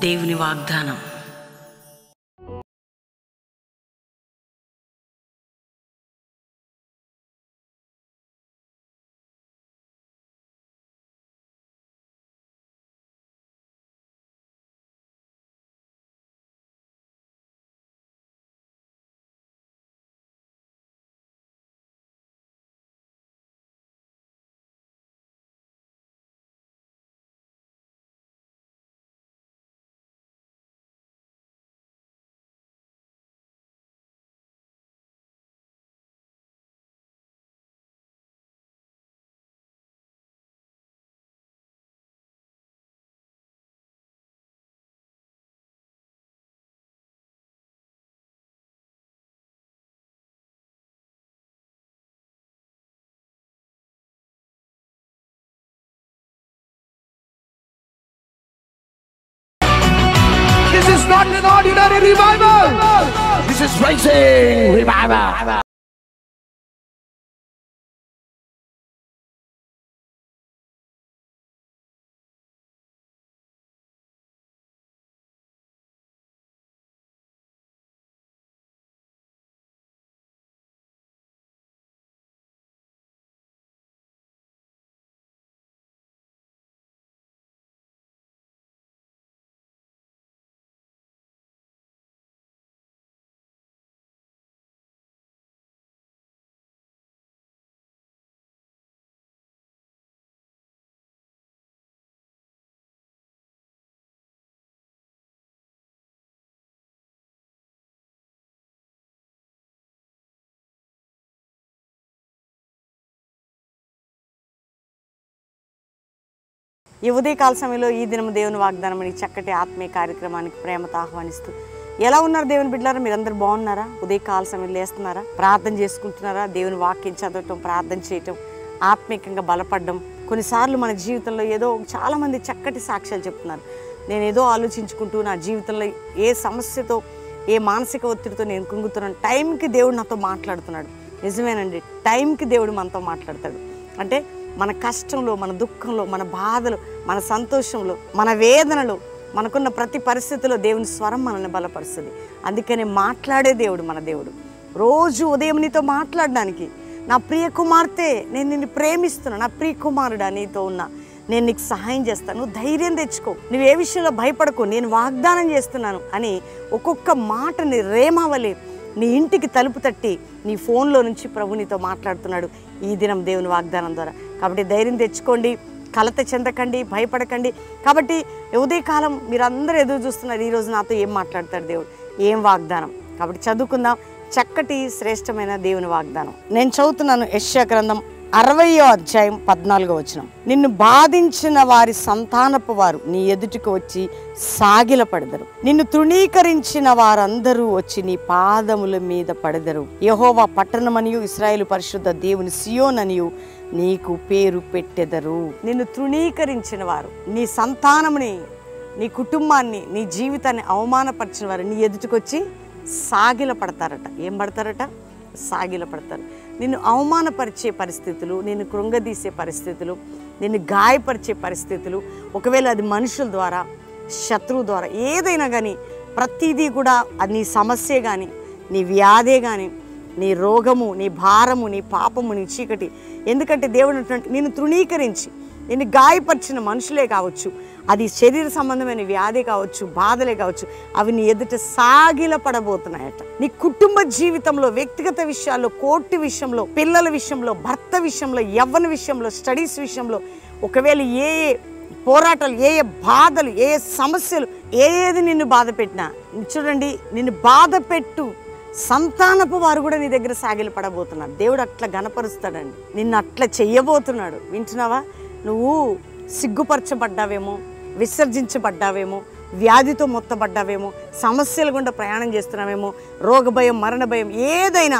దేవుని వాగ్దానం. This is not an ordinary revival. This is rising revival. ఈ ఉదయకాల సమయంలో ఈ దినం దేవుని వాగ్దానం అని చక్కటి ఆత్మీయ కార్యక్రమానికి ప్రేమతో ఆహ్వానిస్తూ ఎలా ఉన్నారు దేవుని బిడ్డలారా? మీరందరూ బాగున్నారా? ఉదయకాల సమయంలో లేస్తున్నారా? ప్రార్థన చేసుకుంటున్నారా? దేవుని వాక్యం చదవటం, ప్రార్థన చేయటం, ఆత్మీయంగా బలపడడం. కొన్నిసార్లు మన జీవితంలో ఏదో చాలామంది చక్కటి సాక్ష్యాలు చెప్తున్నారు. నేను ఏదో ఆలోచించుకుంటూ నా జీవితంలో ఏ సమస్యతో, ఏ మానసిక ఒత్తిడితో నేను కుంగుతున్నాను. టైంకి దేవుడు నాతో మాట్లాడుతున్నాడు. నిజమేనండి, టైంకి దేవుడు మనతో మాట్లాడతాడు. అంటే మన కష్టంలో, మన దుఃఖంలో, మన బాధలో, మన సంతోషంలో, మన వేదనలో, మనకున్న ప్రతి పరిస్థితిలో దేవుని స్వరం మనల్ని బలపరుస్తుంది. అందుకనే మాట్లాడే దేవుడు మన దేవుడు. రోజు ఉదయం నీతో మాట్లాడడానికి, నా ప్రియ కుమార్తె నేను నిన్ను ప్రేమిస్తున్నా, నా ప్రియ కుమారుడా నీతో ఉన్నా, నేను నీకు సహాయం చేస్తాను, నువ్వు ధైర్యం తెచ్చుకో, నువ్వు ఏ విషయంలో భయపడకు, నేను వాగ్దానం చేస్తున్నాను అని ఒక్కొక్క మాటని రేమావలి నీ ఇంటికి తలుపు తట్టి నీ ఫోన్లో నుంచి ప్రభు నీతో మాట్లాడుతున్నాడు ఈ దినం దేవుని వాగ్దానం ద్వారా. కాబట్టి ధైర్యం తెచ్చుకోండి, కలత చెందకండి, భయపడకండి. కాబట్టి ఉదయకాలం మీరందరూ ఎదురు చూస్తున్నారు, ఈరోజు నాతో ఏం మాట్లాడతాడు దేవుడు, ఏం వాగ్దానం. కాబట్టి చదువుకుందాం చక్కటి శ్రేష్టమైన దేవుని వాగ్దానం. నేను చదువుతున్నాను యెషయా గ్రంథం 60వ అధ్యాయం 14వ వచనం. నిన్ను బాధించిన వారి సంతానపు వారు నీ ఎదుటికి వచ్చి సాగిలపడెదరు, నిన్ను తృణీకరించిన వారందరూ వచ్చి నీ పాదముల మీద పడెదరు. యెహోవా పట్టణమనియు ఇశ్రాయేలు పరిశుద్ధ దేవుని సియోన్ అనియు నీకు పేరు పెట్టెదరు. నిన్ను తృణీకరించిన వారు, నీ సంతానముని, నీ కుటుంబాన్ని, నీ జీవితాన్ని అవమానపరిచిన వారు నీ ఎదుటికొచ్చి సాగిల పడతారట. ఏం పడతారట? సాగిల పడతారు. నిన్ను అవమానపరిచే పరిస్థితులు, నిన్ను కృంగదీసే పరిస్థితులు, నిన్ను గాయపరిచే పరిస్థితులు, ఒకవేళ అది మనుషుల ద్వారా, శత్రువు ద్వారా, ఏదైనా కానీ ప్రతిదీ కూడా అది నీ సమస్య కానీ, నీ వ్యాధే కానీ, నీ రోగము, నీ భారము, నీ పాపము, నీ చీకటి. ఎందుకంటే దేవుడు అంటున్నాడు, నిన్ను తృణీకరించి నిన్ను గాయపరిచిన మనుషులే కావచ్చు, అది శరీర సంబంధమైన వ్యాధి కావచ్చు, బాధలే కావచ్చు, అవి నీ ఎదుట సాగిల పడబోతున్నాయట. నీ కుటుంబ జీవితంలో, వ్యక్తిగత విషయాల్లో, కోర్టు విషయంలో, పిల్లల విషయంలో, భర్త విషయంలో, యవ్వన విషయంలో, స్టడీస్ విషయంలో, ఒకవేళ ఏ ఏ పోరాటాలు, ఏ ఏ బాధలు, ఏ ఏ సమస్యలు, ఏది నిన్ను బాధ పెట్టినా, చూడండి, నిన్ను బాధ పెట్టు సంతానపు వారు కూడా నీ దగ్గర సాగిల పడబోతున్నారు. దేవుడు అట్లా గణపరుస్తాడండి, నిన్ను అట్లా చెయ్యబోతున్నాడు. వింటున్నావా? నువ్వు సిగ్గుపరచబడ్డావేమో, విసర్జించబడ్డావేమో, వ్యాధితో మొత్తబడ్డావేమో, సమస్యల గుండా ప్రయాణం చేస్తున్నావేమో, రోగ భయం, మరణ భయం, ఏదైనా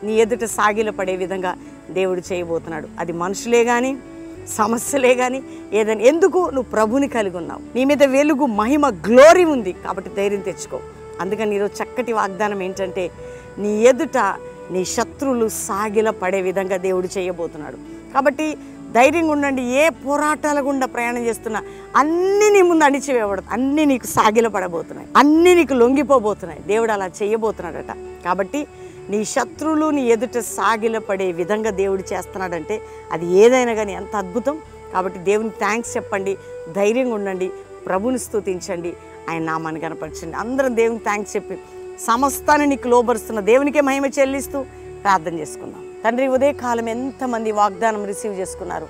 నీ ఎదుట సాగిల పడే విధంగా దేవుడు చేయబోతున్నాడు. అది మనుషులే కానీ, సమస్యలే కానీ, ఏదైనా. ఎందుకు? నువ్వు ప్రభుని కలిగి ఉన్నావు, నీ మీద వెలుగు, మహిమ, గ్లోరీ ఉంది. కాబట్టి ధైర్యం తెచ్చుకో. అందుకని ఈరోజు చక్కటి వాగ్దానం ఏంటంటే, నీ ఎదుట నీ శత్రువులు సాగిల పడే విధంగా దేవుడు చేయబోతున్నాడు. కాబట్టి ధైర్యంగా ఉండండి. ఏ పోరాటాల గుండా ప్రయాణం చేస్తున్నా అన్నీ నీ ముందు అణిచివేయబడదు. అన్నీ నీకు సాగిలపడబోతున్నాయి, అన్నీ నీకు లొంగిపోబోతున్నాయి. దేవుడు అలా చేయబోతున్నాడట. కాబట్టి నీ శత్రువులు నీ ఎదుట సాగిలపడే విధంగా దేవుడు చేస్తున్నాడంటే అది ఏదైనా కానీ ఎంత అద్భుతం. కాబట్టి దేవునికి థ్యాంక్స్ చెప్పండి, ధైర్యంగా ఉండండి, ప్రభుని స్తుతించండి, ఆయన నామాన్ని కనపరచండి. అందరం దేవునికి థ్యాంక్స్ చెప్పి సమస్తాన్ని నీకు లోబరుస్తున్న దేవునికే మహిమ చెల్లిస్తూ ప్రార్థన చేసుకుందాం. తండ్రి, ఉదయకాలం ఎంతమంది వాగ్దానం రిసీవ్ చేసుకున్నారు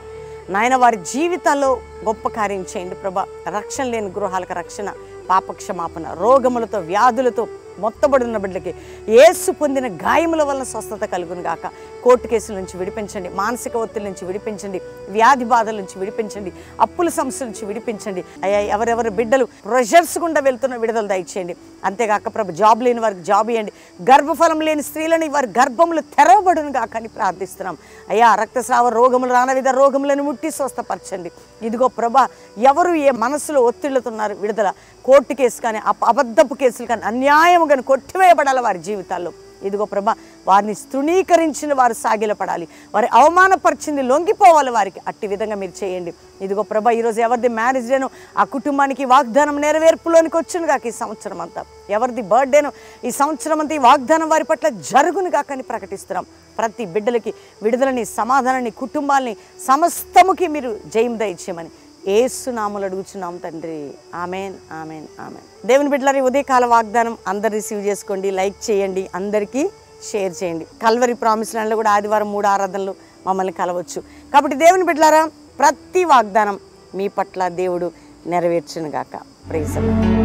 నాయన, వారి జీవితాల్లో గొప్ప కార్యం చేయండి ప్రభా. రక్షణ లేని గృహాలకు రక్షణ, పాపక్షమాపణ, రోగములతో వ్యాధులతో మొత్తబడిన బిడ్డలకి యేసు పొందిన గాయముల వల్ల స్వస్థత కలుగును గాక. కోర్టు కేసుల నుంచి విడిపించండి, మానసిక ఒత్తిడి నుంచి విడిపించండి, వ్యాధి బాధల నుంచి విడిపించండి, అప్పుల సమస్యల నుంచి విడిపించండి అయ్యా. ఎవరెవరి బిడ్డలు ప్రెషర్స్ గుండా వెళ్తున్న విడుదల దయచేయండి. అంతేగాక ప్రభు, జాబ్ లేని వారికి జాబ్ ఇవ్వండి, గర్భఫలం లేని స్త్రీలని వారి గర్భములు తెరవబడును గాక అని ప్రార్థిస్తున్నాం అయ్యా. రక్తస్రావ రోగములు, రానవిధ రోగములను ముట్టి స్వస్థపరచండి. ఇదిగో ప్రభా, ఎవరు ఏ మనసులో ఒత్తిళ్లుతున్నారు విడుదల, కోర్టు కేసు కానీ అబద్ధపు కేసులు కానీ అన్యాయం కానీ కొట్టివేయబడాలి వారి జీవితాల్లో. ఇదిగో ప్రభా, వారిని తృణీకరించిన వారు సాగిలపడాలి, వారి అవమానపరిచింది లొంగిపోవాలి వారికి. అట్టి విధంగా మీరు చేయండి. ఇదిగో ప్రభా, ఈరోజు ఎవరిది మ్యారేజ్ డేనో ఆ కుటుంబానికి వాగ్దానం నెరవేర్పులోనికి వచ్చును గాక ఈ సంవత్సరం అంతా. ఎవరిది బర్త్డేనో ఈ సంవత్సరం అంతా ఈ వాగ్దానం వారి పట్ల జరుగును గాక అని ప్రకటిస్తున్నాం. ప్రతి బిడ్డలకి విడుదలని, సమాధానాన్ని, కుటుంబాలని సమస్తముకి మీరు జయం దయచేయమని యేసు నామములో అడుగుచున్నాం తండ్రి. Amen, amen, amen. దేవుని బిడ్డలారా, ఉదయకాల వాగ్దానం అందరు రిసీవ్ చేసుకోండి, లైక్ చేయండి, అందరికీ షేర్ చేయండి. కల్వరి ప్రామిస్ ల్యాండ్లో కూడా ఆదివారం 3 ఆరాధనలు మమ్మల్ని కలవచ్చు. కాబట్టి దేవుని బిడ్డలారా, ప్రతి వాగ్దానం మీ పట్ల దేవుడు నెరవేర్చును గాక. Praise the Lord.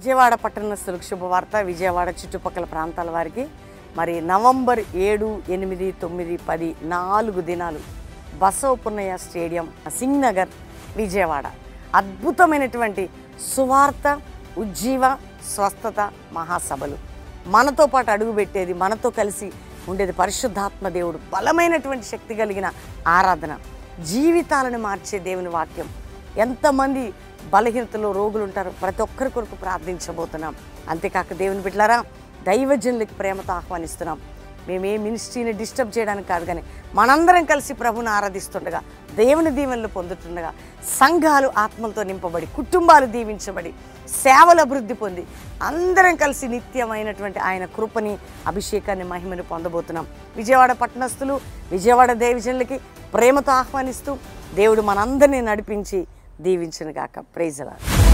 విజయవాడ పట్టణస్థులకు శుభవార్త. విజయవాడ చుట్టుపక్కల ప్రాంతాల వారికి మరి నవంబర్ 7, 8, 9, 10 4 దినాలు బసవపున్నయ్య స్టేడియం, సింగ్ నగర్, విజయవాడ అద్భుతమైనటువంటి సువార్త, ఉజ్జీవ, స్వస్థత మహాసభలు. మనతో పాటు అడుగుపెట్టేది, మనతో కలిసి ఉండేది పరిశుద్ధాత్మ దేవుడు. బలమైనటువంటి శక్తి కలిగిన ఆరాధన, జీవితాలను మార్చే దేవుని వాక్యం. ఎంతమంది బలహీనతలో రోగులు ఉంటారు, ప్రతి ఒక్కరి కొరకు ప్రార్థించబోతున్నాం. అంతేకాక దేవుని బిడ్డలారా, దైవజనులకి ప్రేమతో ఆహ్వానిస్తున్నాం. మేము ఏ మినిస్ట్రీని డిస్టర్బ్ చేయడానికి కాదు, కానీ మనందరం కలిసి ప్రభుని ఆరాధిస్తుండగా, దేవుని దీవెనలు పొందుతుండగా, సంఘాలు ఆత్మలతో నింపబడి, కుటుంబాలు దీవించబడి, సేవలు అభివృద్ధి పొంది, అందరం కలిసి నిత్యమైనటువంటి ఆయన కృపని, అభిషేకాన్ని, మహిమను పొందబోతున్నాం. విజయవాడ పట్టణస్థులు, విజయవాడ దైవజనులకి ప్రేమతో ఆహ్వానిస్తూ దేవుడు మనందరినీ నడిపించి దీవించును గాక. Praise the lord.